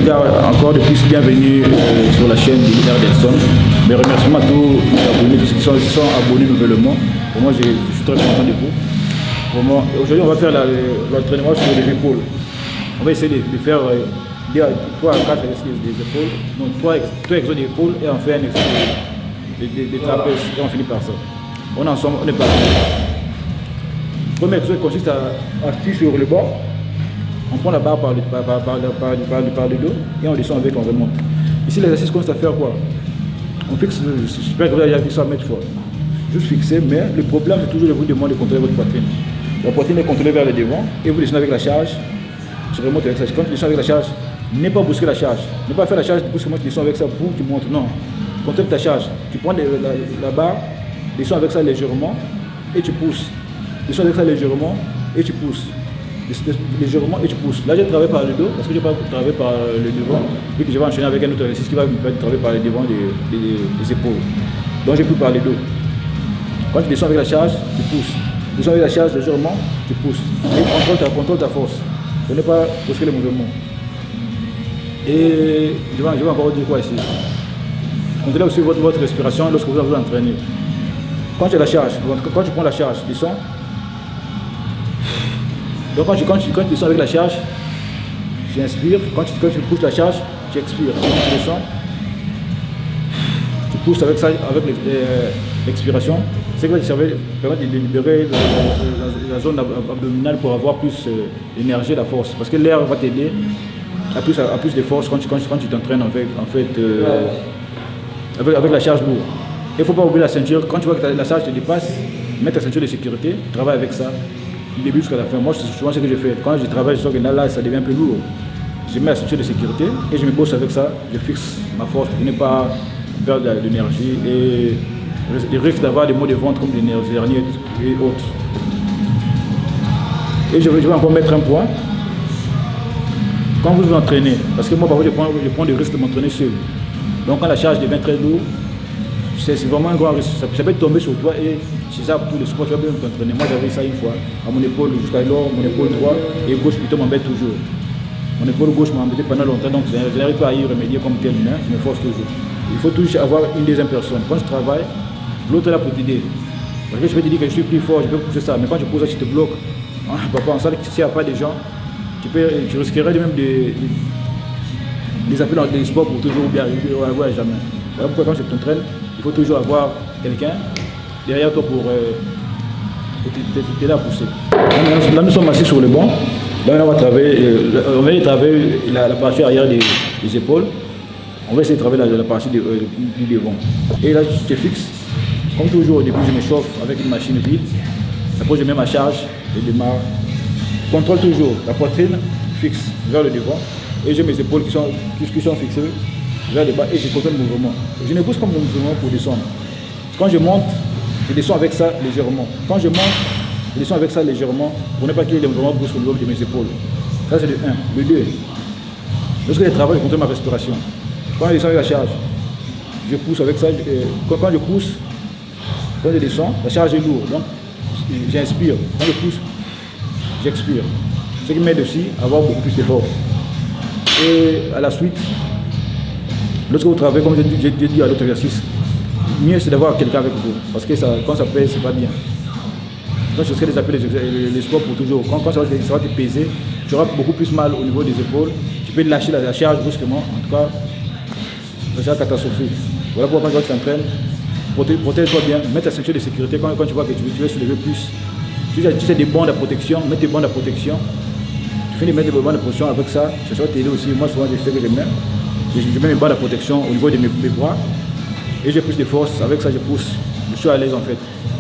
gars, encore de plus, bienvenue sur la chaîne de Leader Delson. Mes remerciements à tous les abonnés, tous ceux qui sont abonnés nouvellement. Pour moi, je suis très content de vous. Aujourd'hui, on va faire l'entraînement sur les épaules. On va essayer de faire 3 à 4 exercices des épaules. Donc 3 exos d'épaules et on fait un exercice des trapèzes et on finit par ça. On est ensemble, on est parti. Le premier exercice consiste à assis sur le bord. On prend la barre par le dos et on descend avec, on remonte. Ici, l'exercice consiste à faire quoi? On fixe, j'espère que vous avez vu ça 100 fois. Juste fixer, mais le problème c'est toujours de vous demander de contrôler votre poitrine. La poitrine est contrôlée vers le devant et vous descendez avec la charge. Je remonte avec ça. Quand tu descends avec la charge, n'est pas brusquer la charge. Ne pas faire la charge brusquement, tu descends avec ça, boum, tu montes. Non. Contrôle ta charge. Tu prends la barre, descends avec ça légèrement et tu pousses. Descends avec ça légèrement et tu pousses. Légèrement et tu pousses. Là, j'ai travaillé par le dos parce que je vais pas travailler par le devant. Vu que je vais enchaîner avec un autre exercice qui va me permettre de travailler par le devant des épaules. Donc, j'ai plus par le dos. Quand tu descends avec la charge, tu pousses. Descends avec la charge légèrement, tu pousses. Et contrôle ta force. Ne pas brusquer les mouvements. Et je vais encore dire quoi ici. Contrôlez aussi votre respiration lorsque vous vous entraînez. Quand tu as la charge, quand tu prends la charge, descends. Donc quand tu descends avec la charge, tu inspires. Quand tu pousses la charge, tu expires. Quand tu descends, tu pousses avec ça, avec l'expiration. C'est que ça va permettre de libérer la zone abdominale pour avoir plus d'énergie et la force. Parce que l'air va t'aider à plus de force quand tu t'entraînes avec la charge lourde. Il ne faut pas oublier la ceinture. Quand tu vois que la charge te dépasse, mets ta ceinture de sécurité, travaille avec ça. Du début jusqu'à la fin. Moi, c'est souvent ce que je fais. Quand je travaille, je sens que là, ça devient un peu lourd. Je mets la ceinture de sécurité et je me pose avec ça. Je fixe ma force pour ne pas perdre de l'énergie et le risque d'avoir des maux de ventre comme des hernies et autres. Et je vais encore mettre un point. Quand vous vous entraînez, parce que moi, parfois, je prends le risque de m'entraîner seul. Donc, quand la charge devient très lourde, c'est vraiment un grand risque. Ça peut tomber sur toi et c'est ça pour tous les sports, tu vas bien t'entraîner. Moi j'avais ça une fois, à mon épaule jusqu'alors, mon épaule droite et gauche plutôt m'embête toujours. Mon épaule gauche m'a embêté pendant longtemps, donc je n'arrive pas à y remédier comme tel, mais je me force toujours. Il faut toujours avoir une deuxième personne. Quand je travaille, l'autre est là pour t'aider. Parce que je peux te dire que je suis plus fort, je peux pousser ça, mais quand tu pousses ça, tu te bloques. Hein, papa, en salle, s'il n'y a pas de gens, tu risquerais même de les appeler dans les sports pour toujours bien arriver, ouais, jamais. Voilà pourquoi quand tu t'entraînes, il faut toujours avoir quelqu'un derrière toi pour t'aider à pousser. Là, nous sommes assis sur le banc. Là, on va travailler la partie arrière des épaules. On va essayer de travailler la partie du devant. Et là, je te fixe. Comme toujours, au début, je me chauffe avec une machine vide. Après, je mets ma charge et démarre. Contrôle toujours la poitrine fixe vers le devant. Et j'ai mes épaules qui sont fixées vers le bas et je contrôle le mouvement. Je ne pousse comme le mouvement pour descendre. Quand je monte, je descends avec ça légèrement. Quand je monte, je descends avec ça légèrement pour ne pas qu'il y ait des mouvements brusques au niveau de mes épaules. Ça c'est le 1. Le 2. Lorsque je travaille, je contrôle ma respiration. Quand je descends avec la charge, je pousse avec ça. Quand je pousse, quand je descends, la charge est lourde. Donc j'inspire. Quand je pousse, j'expire. Ce qui m'aide aussi à avoir beaucoup plus de force. Et à la suite, lorsque vous travaillez, comme j'ai dit à l'autre exercice, mieux c'est d'avoir quelqu'un avec vous. Parce que quand ça pèse, c'est pas bien. Donc je serais des appels les sports pour toujours. Quand ça va te peser, tu auras beaucoup plus mal au niveau des épaules. Tu peux lâcher la charge brusquement. En tout cas, ça sera catastrophique. Voilà pourquoi quand tu t'entraînes, protège-toi bien, mets ta ceinture de sécurité quand tu vois que tu veux soulever plus. Si tu as des bandes à protection, mets tes bandes à protection. Tu finis de mettre des bandes à protection avec ça, ça va t'aider aussi. Moi souvent je sais que je mets. Je mets mes bandes à protection au niveau de mes bras et j'ai plus de force. Avec ça, je pousse. Je suis à l'aise en fait.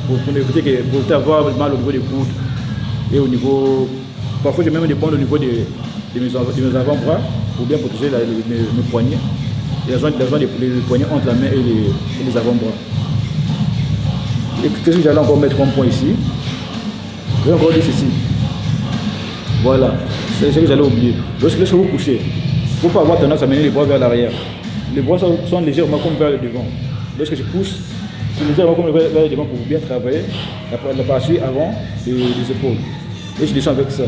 Pour éviter d'avoir mal au niveau des coudes et au niveau. Parfois, je mets des bandes au niveau de mes avant-bras pour bien protéger mes poignets. Et la zone des poignets entre la main et les avant-bras. Et qu'est-ce que j'allais encore mettre comme point ici? Je vais encore dire ceci. Voilà. C'est ce que j'allais oublier. Lorsque vous poussez, il ne faut pas avoir tendance à mener les bras vers l'arrière. Les bras sont légèrement comme vers le devant. Lorsque je pousse, c'est légèrement comme vers le devant pour bien travailler la partie avant des épaules. Et je descends avec ça.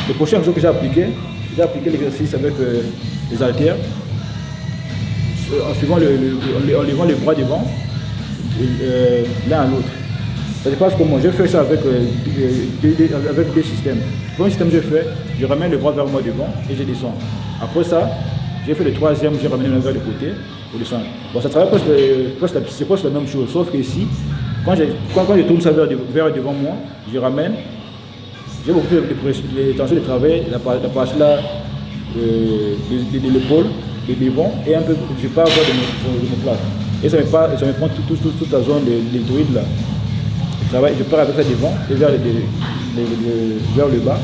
Le prochain jour que j'ai appliqué l'exercice avec les haltères, en suivant en levant les bras devant, l'un à l'autre. Ça se passe comment? Je fais ça avec deux systèmes. Le premier système que je fais, je ramène le bras vers moi devant et je descends. Après ça, j'ai fait le troisième, j'ai ramené le vers le côté pour descendre. Bon, ça travaille c'est presque la même chose, sauf que ici, quand je tourne ça vers devant moi, je ramène, j'ai beaucoup de tension de travail, la partie là, de l'épaule, de devant, et un peu, je pars vers de mon plat. Et ça me prend toute la zone de deltoïde là. Je pars avec ça devant et vers le bas,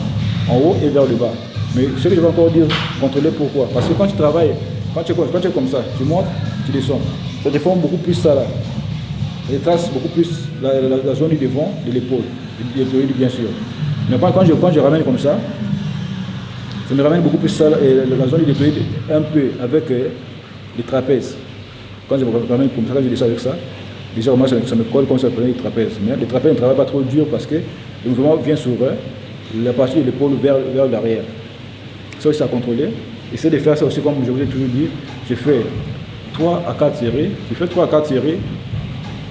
en haut et vers le bas. Mais ce que je vais encore dire, contrôler pourquoi. Parce que quand tu travailles, quand tu es comme ça, tu montes, tu descends. Ça déforme beaucoup plus ça là. Ça trace beaucoup plus la zone du devant de l'épaule, du deltoïde bien sûr. Mais quand je ramène comme ça me ramène beaucoup plus ça, la zone du deltoïde un peu avec les trapèzes. Quand je me ramène comme ça, quand je descends avec ça, déjà moi ça me colle comme ça prenait les trapèzes. Mais les trapèzes ne travaillent pas trop dur parce que le mouvement vient sur la partie de l'épaule vers l'arrière. Ça aussi à contrôler. Essayez de faire ça aussi comme je vous ai toujours dit. Je fais 3 à 4 séries. Je fais 3 à 4 séries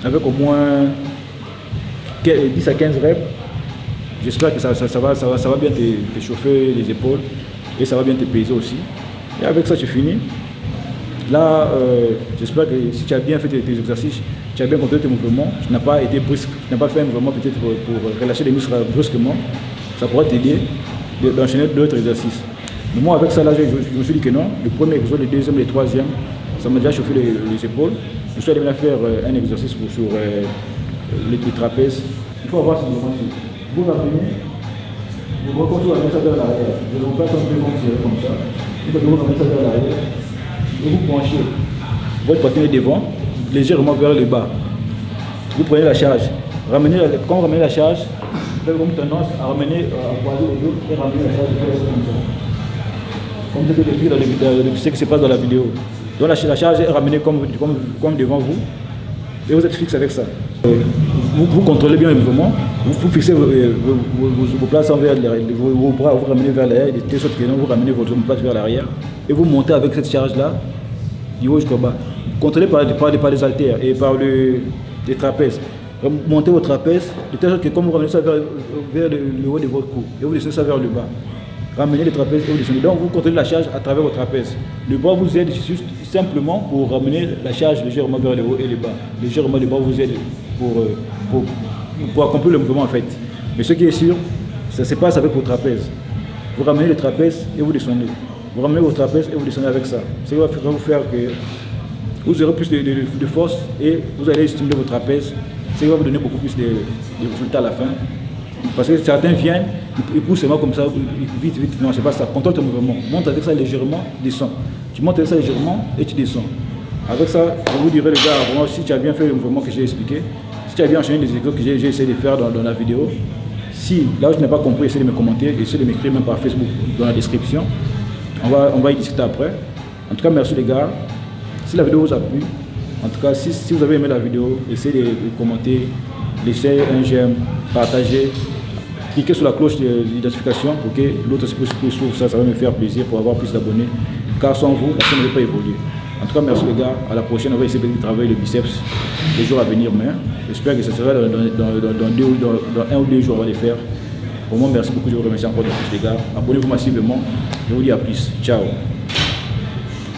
avec au moins 10 à 15 reps. J'espère que ça va bien te chauffer les épaules et ça va bien te peser aussi. Et avec ça tu finis. Là, j'espère que si tu as bien fait tes exercices, tu as bien contrôlé tes mouvements, tu n'as pas été brusque, tu n'as pas fait un mouvement peut-être pour relâcher les muscles brusquement, ça pourrait t'aider d'enchaîner d'autres exercices. Mais moi avec ça là, je me suis dit que non, le premier exercice, le deuxième, le troisième, ça m'a déjà chauffé les épaules. Je suis allé maintenant faire un exercice sur les trapèzes. Il faut avoir ce mouvement-ci. Vous ramenez, vous ramenez ça vers l'arrière. Je ne vais pas comme ça. Vous ramenez ça vers l'arrière. Et vous penchez votre poitrine devant, légèrement vers le bas. Vous prenez la charge. Quand vous ramenez la charge, vous avez tendance à ramener, à croiser les dos et ramener la charge comme ça. Comme vous avez décrit dans ce qui se passe dans la vidéo. Donc la charge est ramenée comme devant vous et vous êtes fixe avec ça. Vous contrôlez bien le mouvement, vous fixez vos places envers vos bras, vous ramenez vers l'arrière, de telle sorte que vous ramenez votre place vers l'arrière et vous montez avec cette charge-là du haut jusqu'au bas. Contrôlez par les haltères et par les trapèzes. Montez vos trapèzes de telle sorte que comme vous ramenez ça vers le haut de votre cou et vous laissez ça vers le bas. Ramenez les trapèzes et vous descendez. Donc vous contrôlez la charge à travers vos trapèzes. Le bras vous aide juste simplement pour ramener la charge légèrement vers le haut et le bas. Légèrement le bras vous aide pour accomplir le mouvement en fait. Mais ce qui est sûr, ça se passe avec vos trapèzes. Vous ramenez les trapèzes et vous descendez. Vous ramenez vos trapèzes et vous descendez avec ça. Ça va vous faire que vous aurez plus de force et vous allez stimuler vos trapèzes. Ça va vous donner beaucoup plus de résultats à la fin. Parce que certains viennent, ils poussent seulement comme ça, vite, non, c'est pas ça. Contrôle ton mouvement. Monte avec ça légèrement, descends. Tu montes avec ça légèrement et tu descends. Avec ça, je vous dirai, les gars, vraiment, si tu as bien fait le mouvement que j'ai expliqué, si tu as bien enchaîné les exercices que j'ai essayé de faire dans la vidéo, si là où je n'ai pas compris, essaie de me commenter, essaie de m'écrire même par Facebook dans la description. On va y discuter après. En tout cas, merci les gars. Si la vidéo vous a plu, en tout cas, si vous avez aimé la vidéo, essayez de commenter, laissez un j'aime, partagez. Cliquez sur la cloche d'identification pour que l'autre puisse suivre ça, ça va me faire plaisir pour avoir plus d'abonnés. Car sans vous, la chaîne ne va pas évoluer. En tout cas, merci les gars. À la prochaine, on va essayer de travailler le biceps les jours à venir. Mais j'espère que ce sera dans 1 ou 2 jours, on va les faire. Vraiment, merci beaucoup. Je vous remercie encore de plus les gars. Abonnez-vous massivement. Je vous dis à plus. Ciao.